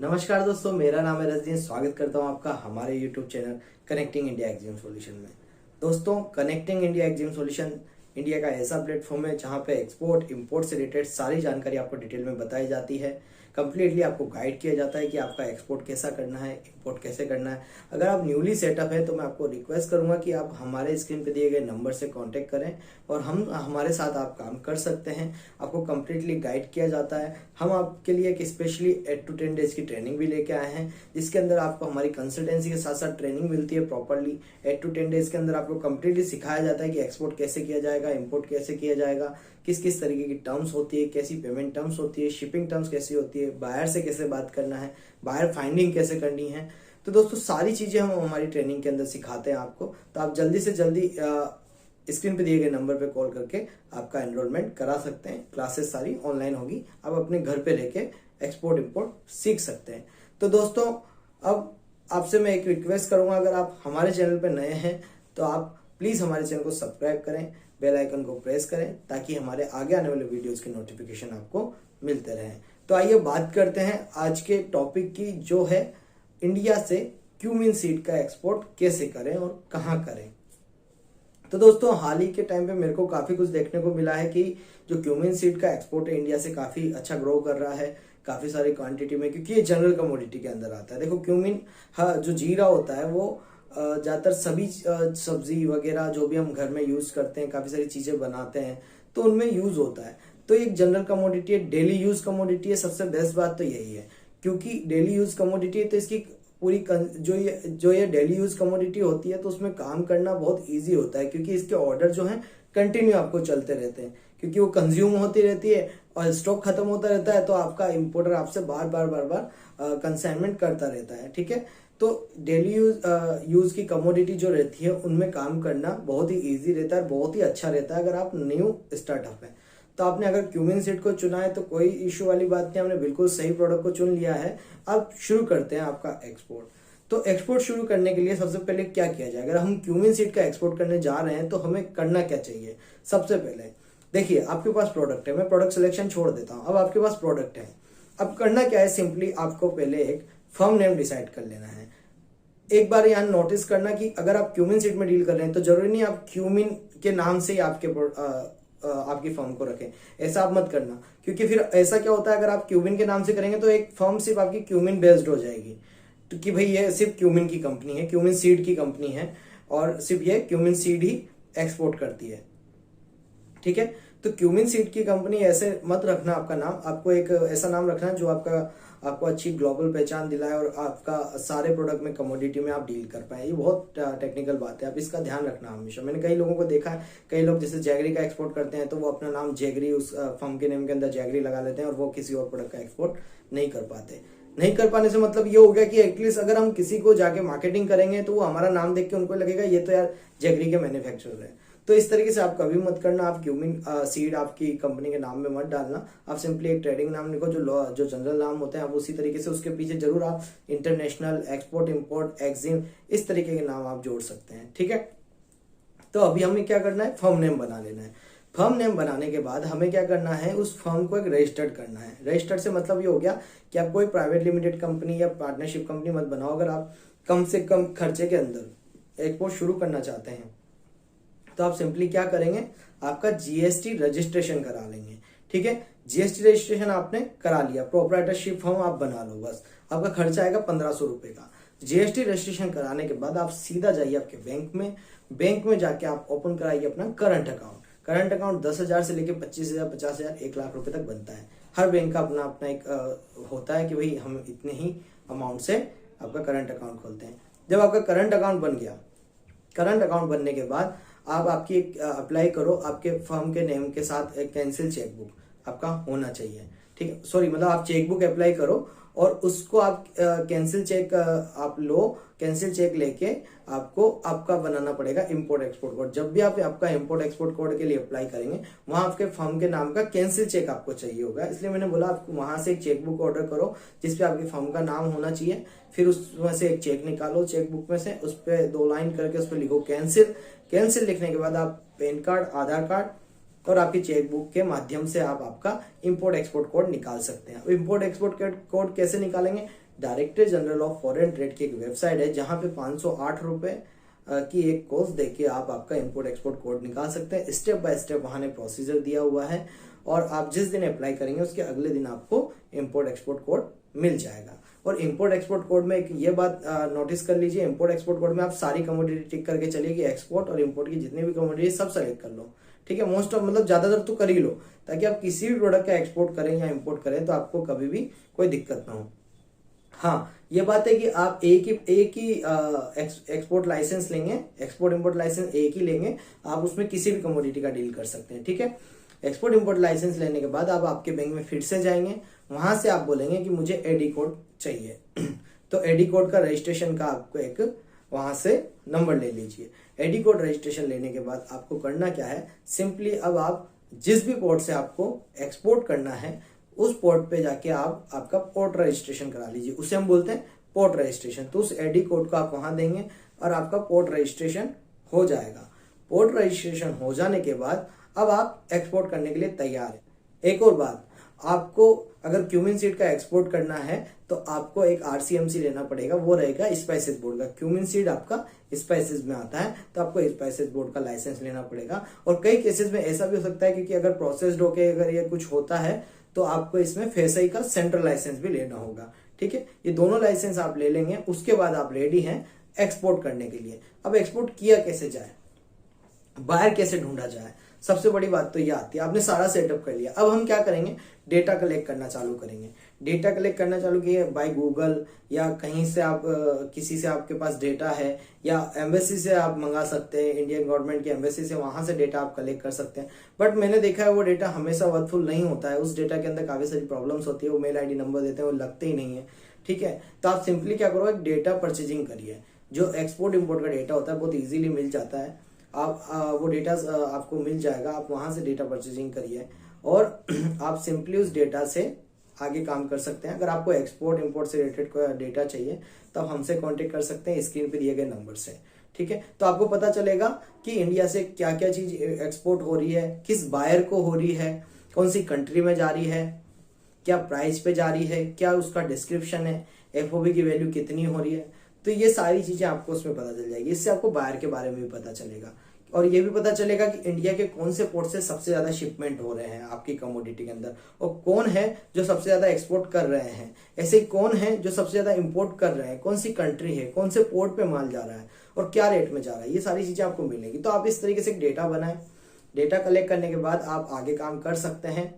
नमस्कार दोस्तों, मेरा नाम है रजनी। स्वागत करता हूं आपका हमारे YouTube channel connecting India exam solution में। दोस्तों, connecting India exam solution India का ऐसा प्लेटफॉर्म है जहां पे एक्सपोर्ट इंपोर्ट से रिलेटेड सारी जानकारी आपको डिटेल में बताई जाती है। कंप्लीटली आपको गाइड किया जाता है कि आपका एक्सपोर्ट कैसा करना है, इंपोर्ट कैसे करना है। अगर आप न्यूली सेटअप है तो मैं आपको रिक्वेस्ट करूंगा कि आप हमारे स्क्रीन पे दिए गए नंबर से कांटेक्ट करें और हम हमारे साथ आप काम कर सकते हैं। आपको कंप्लीटली गाइड किया जाता है। हम आपके लिए एक स्पेशली 8 to 10 डेज की ट्रेनिंग भी लेके आए हैं, जिसके अंदर आपको हमारी कंसल्टेंसी के साथ साथ ट्रेनिंग मिलती है प्रॉपरली। 8 to 10 डेज के अंदर आपको कंप्लीटली सिखाया जाता है कि एक्सपोर्ट कैसे किया जाएगा, इंपोर्ट कैसे किया जाएगा, किस किस तरीके की टर्म्स होती है, कैसी पेमेंट टर्म्स होती है, शिपिंग टर्म्स कैसी होती है, बायर से कैसे बात करना है, बायर फाइंडिंग कैसे करनी है। तो दोस्तों, सारी चीजें हम हमारी ट्रेनिंग के अंदर सिखाते हैं आपको। तो आप जल्दी से जल्दी स्क्रीन पे दिए गए नंबर पे कॉल करके आपका एनरोलमेंट करा सकते हैं। क्लासेस सारी ऑनलाइन होगी, आप अपने घर पे रह के एक्सपोर्ट इंपोर्ट सीख सकते हैं। तो दोस्तों, अब आपसे मैं एक रिक्वेस्ट करूंगा, अगर आप हमारे चैनल पे नए हैं तो आप प्लीज हमारे चैनल को सब्सक्राइब करें, बेल आइकन को प्रेस करें ताकि हमारे आगे आने वाले वीडियोस के नोटिफिकेशन आपको मिलते रहें। तो आइए बात करते हैं आज के टॉपिक की, जो है इंडिया से क्यूमिन सीड का एक्सपोर्ट कैसे करें और कहाँ करें। तो दोस्तों, हाल ही के टाइम पे मेरे को काफी कुछ देखने को मिला है कि जो क्यूमिन सीड का एक्सपोर्ट है इंडिया से काफी अच्छा ग्रो कर रहा है, काफी सारी क्वांटिटी में, क्योंकि ये जनरल कमोडिटी के अंदर आता है। देखो, क्यूमिन, हाँ, जो जीरा होता है वो ज्यादातर सभी सब्जी वगैरह जो भी हम घर में यूज करते हैं, काफी सारी चीजें बनाते हैं तो उनमें यूज होता है। तो एक जनरल कमोडिटी है, डेली यूज कमोडिटी है। सबसे बेस्ट बात तो यही है, क्योंकि डेली यूज कमोडिटी है तो इसकी पूरी जो ये डेली यूज कमोडिटी होती है तो उसमें काम करना बहुत इजी होता है, क्योंकि इसके ऑर्डर जो हैं कंटिन्यू आपको चलते रहते हैं, क्योंकि वो कंज्यूम होती रहती है और स्टॉक खत्म होता रहता है। तो आपका इंपोर्टर आपसे बार बार कंसाइनमेंट करता रहता है, ठीक है। तो डेली यूज की कमोडिटी जो रहती है उनमें काम करना बहुत ही इजी रहता है, बहुत ही अच्छा रहता है अगर आप न्यू स्टार्टअप है। तो आपने अगर क्यूमिन सीड को चुना है तो कोई इश्यू वाली बात नहीं, हमने बिल्कुल सही प्रोडक्ट को चुन लिया है। अब शुरू करते हैं आपका एक्सपोर्ट। तो एक्सपोर्ट शुरू करने के लिए सबसे पहले क्या किया जाए, अगर हम क्यूमिन सीड का एक्सपोर्ट करने जा रहे हैं तो हमें करना क्या चाहिए। सबसे पहले देखिए, आपके पास प्रोडक्ट है, मैं प्रोडक्ट सिलेक्शन छोड़ देता हूं। अब आपके पास प्रोडक्ट है, अब करना क्या है, सिंपली आपको पहले एक फर्म नेम डिसाइड कर लेना है। एक बार यहाँ नोटिस करना कि अगर आप क्यूमिन सीड में डील कर रहे हैं तो जरूरी नहीं आप क्यूमिन के नाम से ही आपकी फर्म को रखें, ऐसा आप मत करना। क्योंकि फिर ऐसा क्या होता है, अगर आप क्यूमिन के नाम से करेंगे तो एक फर्म सिर्फ आपकी क्यूमिन बेस्ड हो जाएगी, तो कि भाई ये सिर्फ क्यूमिन की कंपनी है, क्यूमिन सीड की कंपनी है और सिर्फ ये क्यूमिन सीड ही एक्सपोर्ट करती है, ठीक है। तो क्यूमिन सीड की कंपनी ऐसे मत रखना आपका नाम। आपको एक ऐसा नाम रखना जो आपको अच्छी ग्लोबल पहचान दिलाए और आपका सारे प्रोडक्ट में कमोडिटी में आप डील कर पाए। ये बहुत टेक्निकल बात है, आप इसका ध्यान रखना हमेशा। मैंने कई लोगों को देखा है, कई लोग जैसे जैगरी का एक्सपोर्ट करते हैं तो वो अपना नाम जैगरी, उस फर्म के नेम के अंदर जैगरी लगा लेते हैं और वो किसी और प्रोडक्ट का एक्सपोर्ट नहीं कर पाते। नहीं कर पाने से मतलब ये हो गया कि एटलीस्ट अगर हम किसी को जाके मार्केटिंग करेंगे तो वो हमारा नाम देख के उनको लगेगा ये तो यार जैगरी के मैन्युफैक्चरर है। तो इस तरीके से आप कभी मत करना। आप क्यूमिन सीड आपकी कंपनी के नाम में मत डालना। आप सिंपली एक ट्रेडिंग नाम लिखो, जो जनरल नाम होते हैं आप उसी तरीके से उसके पीछे जरूर आप इंटरनेशनल, एक्सपोर्ट, इंपोर्ट, एक्जिम, इस तरीके के नाम आप जोड़ सकते हैं, ठीक है। तो अभी हमें क्या करना है, फर्म नेम बना लेना है। फर्म नेम बनाने के बाद हमें क्या करना है, उस फर्म को एक रजिस्टर्ड करना है। रजिस्टर्ड से मतलब ये हो गया कि आप कोई प्राइवेट लिमिटेड कंपनी या पार्टनरशिप कंपनी मत बनाओ। अगर आप कम से कम खर्चे के अंदर एक्सपोर्ट शुरू करना चाहते हैं तो आप सिंपली क्या करेंगे, आपका जीएसटी रजिस्ट्रेशन करा लेंगे, ठीक है। जीएसटी रजिस्ट्रेशन आपने करा लिया, प्रोप्राइटरशिप फर्म आप बना लो, बस आपका खर्चा आएगा 1500 रुपए का। जीएसटी रजिस्ट्रेशन कराने के बाद आप सीधा जाइए आपके बैंक में जाके आप ओपन कराइए अपना करंट अकाउंट। करंट अकाउंट 10,000 से लेके 25,000, 50,000, 1 लाख रुपए तक बनता है। हर बैंक का अपना अपना एक होता है कि भाई हम इतने ही अमाउंट से आपका करंट अकाउंट खोलते हैं। जब आपका करंट अकाउंट बन गया, करंट अकाउंट बनने के बाद आप आपकी एक अप्लाई करो, आपके फर्म के नेम के साथ एक कैंसिल चेकबुक आपका होना चाहिए, ठीक है। सॉरी, मतलब आप चेकबुक अप्लाई करो और उसको आप कैंसिल चेक आप लो। कैंसिल चेक लेके आपको आपका बनाना पड़ेगा इंपोर्ट एक्सपोर्ट कोड। जब भी आप आपका इंपोर्ट एक्सपोर्ट कोड के लिए अप्लाई करेंगे वहां आपके फर्म के नाम का कैंसिल चेक आपको चाहिए होगा। इसलिए मैंने बोला आपको वहां से एक चेकबुक ऑर्डर करो जिसपे आपकी फर्म का नाम होना चाहिए। फिर उसमें से एक चेक निकालो, चेकबुक में से उस पर 2 लाइन करके उस पर लिखो कैंसिल। कैंसिल लिखने के बाद आप पैन कार्ड, आधार कार्ड और आपकी चेकबुक के माध्यम से आप आपका इंपोर्ट एक्सपोर्ट कोड निकाल सकते हैं। इंपोर्ट एक्सपोर्ट कोड कैसे निकालेंगे, director general of foreign trade की एक वेबसाइट है जहां पे 508 रुपए की एक कोर्स देके आप आपका इंपोर्ट एक्सपोर्ट कोड निकाल सकते हैं। स्टेप बाय स्टेप वहां ने प्रोसीजर दिया हुआ है और आप जिस दिन अप्लाई करेंगे उसके अगले दिन आपको इंपोर्ट एक्सपोर्ट कोड मिल जाएगा। और इंपोर्ट एक्सपोर्ट कोड में एक ये बात नोटिस कर लीजिए, इंपोर्ट एक्सपोर्ट कोड में आप सारी कमोडिटी टिक करके चलिए कि एक्सपोर्ट और इंपोर्ट की जितनी भी कमोडिटी सब सेलेक्ट कर लो, ठीक है। मोस्ट ऑफ मतलब ज्यादातर तो कर ही लो, ताकि आप किसी भी प्रोडक्ट का एक्सपोर्ट करें या इंपोर्ट करें तो आपको कभी भी कोई दिक्कत ना हो। हाँ, ये बात है कि आप एक ही एक्सपोर्ट लाइसेंस लेंगे, एक्सपोर्ट इंपोर्ट लाइसेंस एक ही लेंगे, आप उसमें किसी भी कमोडिटी का डील कर सकते हैं, ठीक है। एक्सपोर्ट इंपोर्ट लाइसेंस लेने के बाद आप आपके बैंक में फिर से जाएंगे, वहां से आप बोलेंगे कि मुझे एडी कोड चाहिए तो एडी कोड का रजिस्ट्रेशन का आपको एक वहां से नंबर ले लीजिए। एडी कोड रजिस्ट्रेशन लेने के बाद आपको करना क्या है, सिंपली अब आप जिस भी पोर्ट से आपको एक्सपोर्ट करना है उस पोर्ट पे जाके आप आपका पोर्ट रजिस्ट्रेशन करा लीजिए, उसे हम बोलते हैं पोर्ट रजिस्ट्रेशन। तो उस एडी कोड को आप वहां देंगे और आपका पोर्ट रजिस्ट्रेशन हो जाएगा। पोर्ट रजिस्ट्रेशन हो जाने के बाद अब आप एक्सपोर्ट करने के लिए तैयार है। एक और बात, आपको अगर क्यूमिन सीड का एक्सपोर्ट करना है तो आपको एक आरसीएमसी लेना पड़ेगा, वो रहेगा स्पाइसेस बोर्ड का। क्यूमिन सीड आपका स्पाइसेस में आता है तो आपको स्पाइसेस बोर्ड का लाइसेंस लेना पड़ेगा। और कई केसेस में ऐसा भी हो सकता है क्योंकि अगर प्रोसेस्ड होके अगर ये कुछ होता है तो आपको इसमें फेसई का सेंट्रल लाइसेंस भी लेना होगा, ठीक है। ये दोनों लाइसेंस आप ले लेंगे, उसके बाद आप रेडी हैं एक्सपोर्ट करने के लिए। अब एक्सपोर्ट किया कैसे जाए, बाहर कैसे ढूंढा जाए, सबसे बड़ी बात तो ये आती है। आपने सारा सेटअप कर लिया, अब हम क्या करेंगे, डेटा कलेक्ट करना चालू करेंगे। डेटा कलेक्ट करना चालू किए बाय गूगल या कहीं से आप किसी से आपके पास डेटा है या एम्बेसी से आप मंगा सकते हैं, इंडियन गवर्नमेंट की एम्बेसी से, वहां से डेटा आप कलेक्ट कर सकते हैं। बट मैंने देखा है वो डेटा हमेशा वर्थफुल नहीं होता है, उस डेटा के अंदर काफी सारी प्रॉब्लम्स होती है, वो मेल आईडी नंबर देते हैं वो लगते ही नहीं है, ठीक है। तो आप सिंपली क्या करो, एक डेटा परचेजिंग करिए। जो एक्सपोर्ट इम्पोर्ट का डेटा होता है बहुत ईजिली मिल जाता है, आप वो डेटा आपको मिल जाएगा, आप वहां से डेटा परचेजिंग करिए और आप सिंपली उस डेटा से आगे काम कर सकते हैं। अगर आपको एक्सपोर्ट इंपोर्ट से रिलेटेड डेटा चाहिए तो आप हमसे कांटेक्ट कर सकते हैं स्क्रीन पे दिए गए नंबर से, ठीक है। तो आपको पता चलेगा कि इंडिया से क्या क्या चीज एक्सपोर्ट हो रही है, किस बायर को हो रही है, कौन सी कंट्री में जा रही है, क्या प्राइस पे जा रही है, क्या उसका डिस्क्रिप्शन है, एफओबी की वैल्यू कितनी हो रही है। तो ये सारी चीजें आपको उसमें पता चल जाएगी। इससे आपको बायर के बारे में भी पता चलेगा और ये भी पता चलेगा कि इंडिया के कौन से पोर्ट से सबसे ज्यादा शिपमेंट हो रहे हैं आपकी कमोडिटी के अंदर, और कौन है जो सबसे ज्यादा एक्सपोर्ट कर रहे हैं, ऐसे कौन है जो सबसे ज्यादा इंपोर्ट कर रहे हैं, कौन सी कंट्री है, कौन से पोर्ट पे माल जा रहा है और क्या रेट में जा रहा है, ये सारी चीजें आपको मिलेगी। तो आप इस तरीके से एक डेटा बनाएं। डेटा कलेक्ट करने के बाद आप आगे काम कर सकते हैं।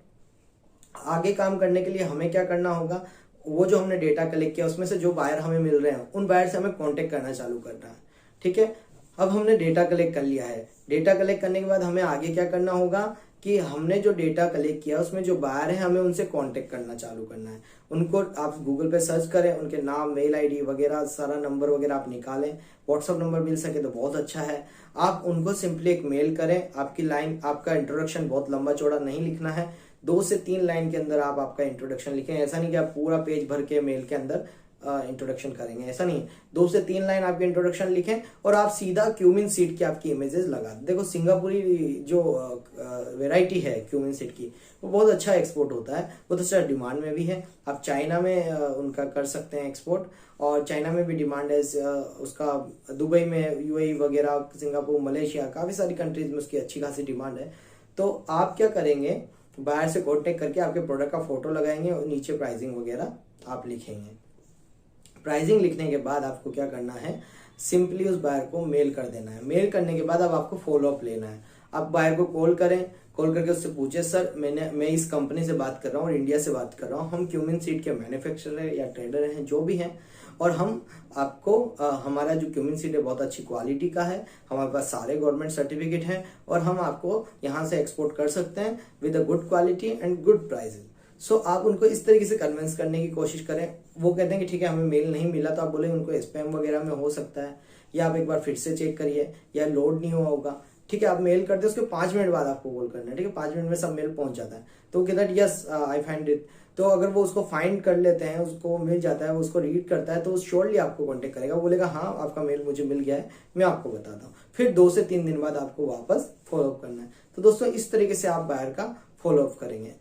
आगे काम करने के लिए हमें क्या करना होगा, वो जो हमने डेटा कलेक्ट किया उसमें से जो बायर हमें मिल रहे हैं उन बायर से हमें कांटेक्ट करना चालू करना है, ठीक है। अब हमने डेटा कलेक्ट कर लिया है। डेटा कलेक्ट करने के बाद हमें आगे क्या करना होगा कि हमने जो डेटा कलेक्ट किया उसमें जो बायर है हमें उनसे कांटेक्ट करना चालू करना है। उनको आप गूगल पे सर्च करें, उनके नाम, मेल आईडी वगैरह सारा नंबर वगैरह आप निकालें, व्हाट्सअप नंबर मिल सके तो बहुत अच्छा है। आप उनको सिंपली एक मेल करें। आपकी लाइन, आपका इंट्रोडक्शन बहुत लंबा चौड़ा नहीं लिखना है, 2 से 3 लाइन के अंदर आप आपका इंट्रोडक्शन लिखें। ऐसा नहीं कि आप पूरा पेज भर के मेल के अंदर इंट्रोडक्शन करेंगे, ऐसा नहीं। 2 से 3 लाइन आपके इंट्रोडक्शन लिखें और आप सीधा क्यूमिन सीड की आपकी इमेजेस लगा दें। देखो सिंगापुरी जो वेराइटी है क्यूमिन सीड की वो बहुत अच्छा एक्सपोर्ट होता है, बहुत अच्छा डिमांड में भी है। आप चाइना में उनका कर सकते हैं एक्सपोर्ट, और चाइना में भी डिमांड है उसका, दुबई में, यूएई वगैरह, सिंगापुर, मलेशिया, काफी सारी कंट्रीज में उसकी अच्छी खासी डिमांड है। तो आप क्या करेंगे, बाहर से कॉन्टेक्ट करके आपके प्रोडक्ट का फोटो लगाएंगे और नीचे प्राइसिंग वगैरह आप लिखेंगे। प्राइसिंग लिखने के बाद आपको क्या करना है, सिंपली उस बायर को मेल कर देना है। मेल करने के बाद अब आपको फॉलो अप लेना है। आप बायर को कॉल करें, कॉल करके उससे पूछे, सर मैं इस कंपनी से बात कर रहा हूँ और इंडिया से बात कर रहा हूँ, हम क्यूमिन सीड के मैन्युफैक्चरर या ट्रेडर हैं, जो भी हैं, और हम आपको हमारा जो क्यूमिन सीड है बहुत अच्छी क्वालिटी का है, हमारे पास सारे गवर्नमेंट सर्टिफिकेट हैं और हम आपको यहाँ से एक्सपोर्ट कर सकते हैं with a good quality and good prices. So आप उनको इस तरीके से कन्विंस करने की कोशिश करें। वो कहते हैं कि ठीक है हमें मेल नहीं मिला, तो आप बोले उनको स्पैम वगैरह में हो सकता है, या आप एक बार फिर से चेक करिए, या लोड नहीं हुआ होगा, ठीक है। आप मेल करते उसके 5 मिनट बाद आपको कॉल करना है, ठीक है। 5 मिनट में सब मेल पहुंच जाता है, तो वो कहता है यस आई फाइंड इट। तो अगर वो उसको फाइंड कर लेते हैं, उसको मिल जाता है, वो उसको रीड करता है, तो वो श्योरली आपको कांटेक्ट करेगा, वो बोलेगा हाँ आपका मेल मुझे मिल गया है, मैं आपको बताता हूँ। फिर 2 से 3 दिन बाद आपको वापस फॉलोअप करना है। तो दोस्तों इस तरीके से आप बायर का फॉलोअप करेंगे।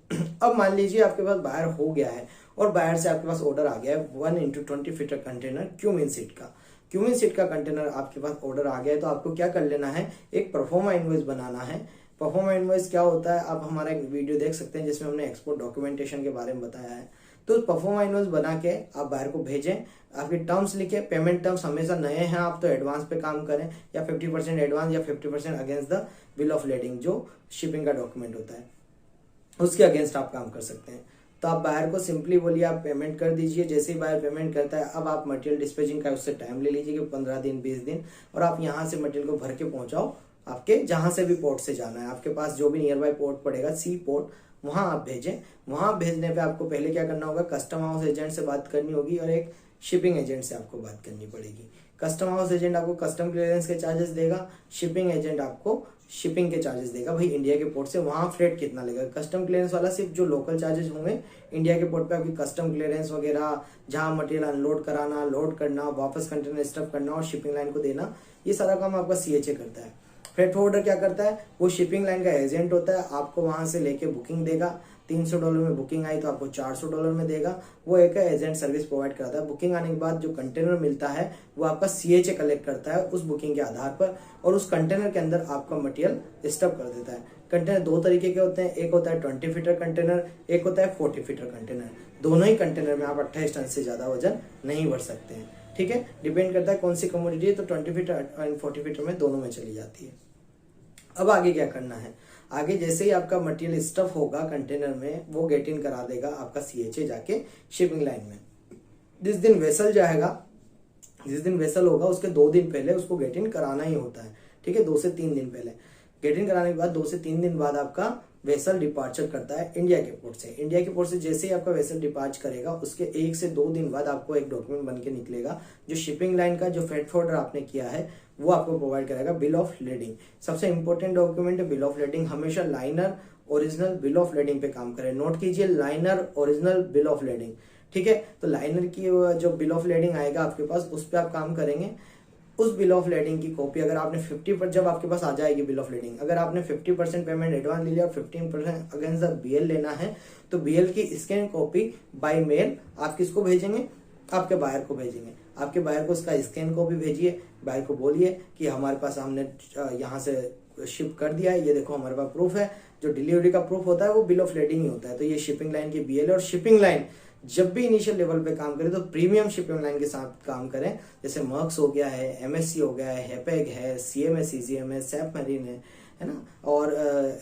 अब मान लीजिए आपके पास बायर हो गया है और बायर से आपके पास ऑर्डर आ गया है 1x20 fitter container cumin seed का। क्यूमिन सीड का कंटेनर आपके पास ऑर्डर आ गया है, तो आपको क्या कर लेना है, एक परफॉर्मा इनवॉइस बनाना है। परफॉर्मा इनवॉइस क्या होता है, आप हमारा एक वीडियो देख सकते हैं जिसमें हमने एक्सपोर्ट डॉक्यूमेंटेशन के बारे में बताया है। तो परफॉर्मा इनवॉइस बना के आप बायर को भेजें, आपके टर्म्स लिखे, पेमेंट टर्म्स हमेशा नए हैं आप तो एडवांस पे काम करें, या 50% एडवांस या 50% against the bill of lading जो शिपिंग का डॉक्यूमेंट होता है उसके अगेंस्ट आप काम कर सकते हैं। तो आप बायर को सिंपली बोलिए आप पेमेंट कर दीजिए। जैसे ही बायर पेमेंट करता है, अब आप मटेरियल डिस्पैचिंग का उससे टाइम ले लीजिए कि 15 दिन 20 दिन, और आप यहाँ से मटेरियल को भर के पहुंचाओ आपके जहां से भी पोर्ट से जाना है, आपके पास जो भी नियर बाय पोर्ट पड़ेगा, सी पोर्ट, वहां आप भेजें। वहां भेजने पे आपको पहले क्या करना होगा, कस्टम हाउस एजेंट से बात करनी होगी और एक शिपिंग एजेंट से आपको बात करनी पड़ेगी। कस्टम हाउस एजेंट आपको कस्टम क्लियरेंस के चार्जेस देगा, शिपिंग एजेंट आपको शिपिंग के चार्जेस देगा, भाई इंडिया के पोर्ट से वहां फ्रेट कितना लेगा। कस्टम क्लियरेंस वाला सिर्फ जो लोकल चार्जेस होंगे इंडिया के पोर्ट पे, आपकी कस्टम क्लियरेंस वगैरह, जहां मटेरियल अनलोड कराना, लोड करना, वापस कंटेनर स्टफ करना और शिपिंग लाइन को देना, ये सारा काम आपका सीएचए करता है। फ्रेट फॉरवर्डर क्या करता है, वो शिपिंग लाइन का एजेंट होता है, आपको वहां से लेके बुकिंग देगा। $300 में बुकिंग आई तो आपको $400 में देगा। वो एक एजेंट सर्विस प्रोवाइड कराता है। बुकिंग आने के बाद जो कंटेनर मिलता है वो आपका सीएचए कलेक्ट करता है उस बुकिंग के आधार पर, और उस कंटेनर के अंदर आपका मटेरियल स्टफ कर देता है। कंटेनर दो तरीके के होते हैं, एक होता है 20 फीटर कंटेनर, एक होता है 40 फीटर कंटेनर। दोनों ही कंटेनर में आप 28 टन से ज्यादा वजन नहीं भर सकते हैं, ठीक है। डिपेंड करता है कौन सी कमोडिटी है, तो 20 फीटर एंड 40 फीटर में दोनों में चली जाती है। अब आगे क्या करना है, आगे जैसे ही आपका मटेरियल स्टफ होगा कंटेनर में, वो गेट इन करा देगा आपका सीएचए जाके शिपिंग लाइन में। जिस दिन वेसल जाएगा, जिस दिन वेसल होगा उसके 2 दिन पहले उसको गेट इन कराना ही होता है, ठीक है। 2 से 3 दिन पहले गेट इन कराने के बाद 2 से 3 दिन बाद आपका वेसल डिपार्चर करता है इंडिया के पोर्ट से। इंडिया के पोर्ट से जैसे ही आपका वेसल डिपार्च करेगा उसके 1 से 2 दिन बाद आपको एक डॉक्यूमेंट बन के निकलेगा, जो शिपिंग लाइन का जो फ्रेट फॉरवर्डर आपने किया है वो आपको प्रोवाइड करेगा, बिल ऑफ लेडिंग। सबसे इंपॉर्टेंट डॉक्यूमेंट है बिल ऑफ लेडिंग। हमेशा liner original bill of lading पे काम करें। नोट कीजिए, liner original bill of lading, ठीक है। तो लाइनर की जो बिल ऑफ लेडिंग आएगा आपके पास, उस पर आप काम करेंगे। उस बिल ऑफ लेडिंग की कॉपी अगर आपने 50 जब आपके पास आ जाएगी बिल ऑफ लेडिंग, अगर आपने 50% पेमेंट एडवांस ले लिया और 15% अगेंस्ट द बीएल लेना है, तो बीएल की स्कैन कॉपी बाय मेल आप किसको भेजेंगे, आपके बायर को भेजेंगे। आपके बायर को उसका स्कैन कॉपी भेजिए। बायर को बोलिए कि हमारे पास हमने यहाँ से शिप कर दिया है, ये देखो हमारे पास प्रूफ है। जो डिलीवरी का प्रूफ होता है वो बिल ऑफ लेडिंग ही होता है। तो ये शिपिंग लाइन की बीएल है, और शिपिंग लाइन जब भी इनिशियल लेवल पे काम करें तो प्रीमियम शिपिंग लाइन के साथ काम करें। जैसे मर्क्स हो गया है, एमएससी हो गया है, हेपेग है, सीएमएस, सीजीएम है, सैप मरीन है ना, और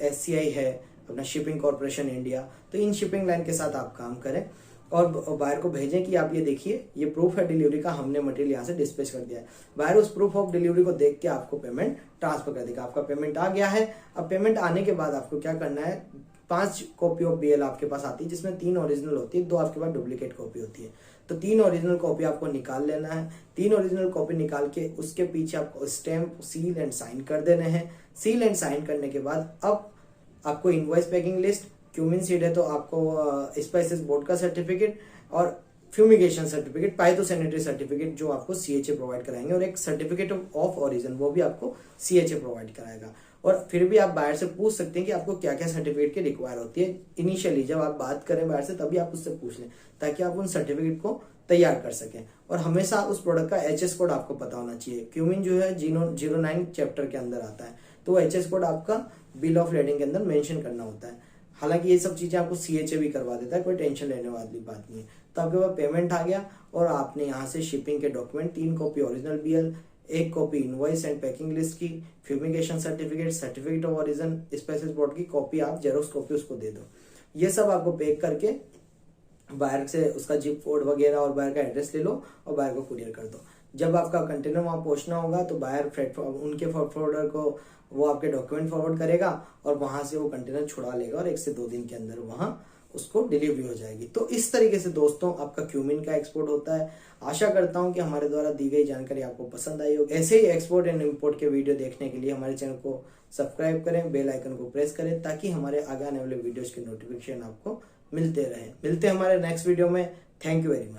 एससीआई है अपना शिपिंग कॉर्पोरेशन इंडिया। तो इन शिपिंग लाइन के साथ आप काम करें और बायर को भेजें कि आप ये देखिए, ये प्रूफ है डिलीवरी का, हमने मटेरियल यहाँ से डिस्पैच कर दिया है। बायर उस प्रूफ ऑफ डिलीवरी को देख के आपको पेमेंट ट्रांसफर कर देगा। आपका पेमेंट आ गया है। अब पेमेंट आने के बाद आपको क्या करना है, 5 कॉपी ऑफ बीएल आपके पास आती है, जिसमें 3 ओरिजिनल होती है, 2 आपके पास डुप्लीकेट कॉपी होती है। तो 3 ओरिजिनल कॉपी आपको निकाल लेना है। 3 ओरिजिनल कॉपी निकाल के उसके पीछे आपको स्टैम्प, सील एंड साइन कर देने हैं। सील एंड साइन करने के बाद अब आपको invoice packing list, cumin seed है तो आपको स्पाइसेस बोर्ड का सर्टिफिकेट और फ्यूमिगेशन सर्टिफिकेट, पाइथो सैनिटरी सर्टिफिकेट जो आपको सीएचए प्रोवाइड कराएंगे, और एक सर्टिफिकेट ऑफ ओरिजिन वो भी आपको सीएचए प्रोवाइड कराएगा। और फिर भी आप बायर से पूछ सकते हैं कि आपको क्या क्या सर्टिफिकेट की रिक्वायर होती है। इनिशियली जब आप बात करें बायर से तभी आप उससे पूछ लें, ताकि आप उन सर्टिफिकेट को तैयार कर सकें। और हमेशा उस प्रोडक्ट का एचएस कोड आपको पता होना चाहिए। क्यूमिन जो है 09 चैप्टर के अंदर आता है, तो एचएस कोड आपका बिल ऑफ लेडिंग के अंदर मेंशन करना होता है। हालांकि ये सब चीजें आपको सीएचए भी करवा देता है, कोई टेंशन लेने वाली बात नहीं है। तो आपके पास पेमेंट आ गया और आपने यहाँ से शिपिंग के document 3 copy original BL, 1 copy invoice and packing list की, fumigation certificate, certificate of origin, spices board की कॉपी, आप जेरोक्स कॉपी उसको दे दो। ये सब आपको पैक करके बायर से उसका जिप कोड वगैरह और बायर का एड्रेस ले लो और बायर को कुरियर कर दो। जब आपका कंटेनर वहां पहुंचना होगा तो बायर उनके फॉरवर्डर को वो आपके डॉक्यूमेंट फॉरवर्ड करेगा और वहां से वो कंटेनर छुड़ा लेगा और 1 से 2 दिन के अंदर वहां उसको डिलीवरी हो जाएगी। तो इस तरीके से दोस्तों आपका क्यूमिन का एक्सपोर्ट होता है। आशा करता हूं कि हमारे द्वारा दी गई जानकारी आपको पसंद आई होगी। ऐसे ही एक्सपोर्ट एंड इंपोर्ट के वीडियो देखने के लिए हमारे चैनल को सब्सक्राइब करें, बेल आइकन को प्रेस करें, ताकि हमारे आगे आने वाले वीडियोज के नोटिफिकेशन आपको मिलते रहे। मिलते हैं हमारे नेक्स्ट वीडियो में। Thank you very much.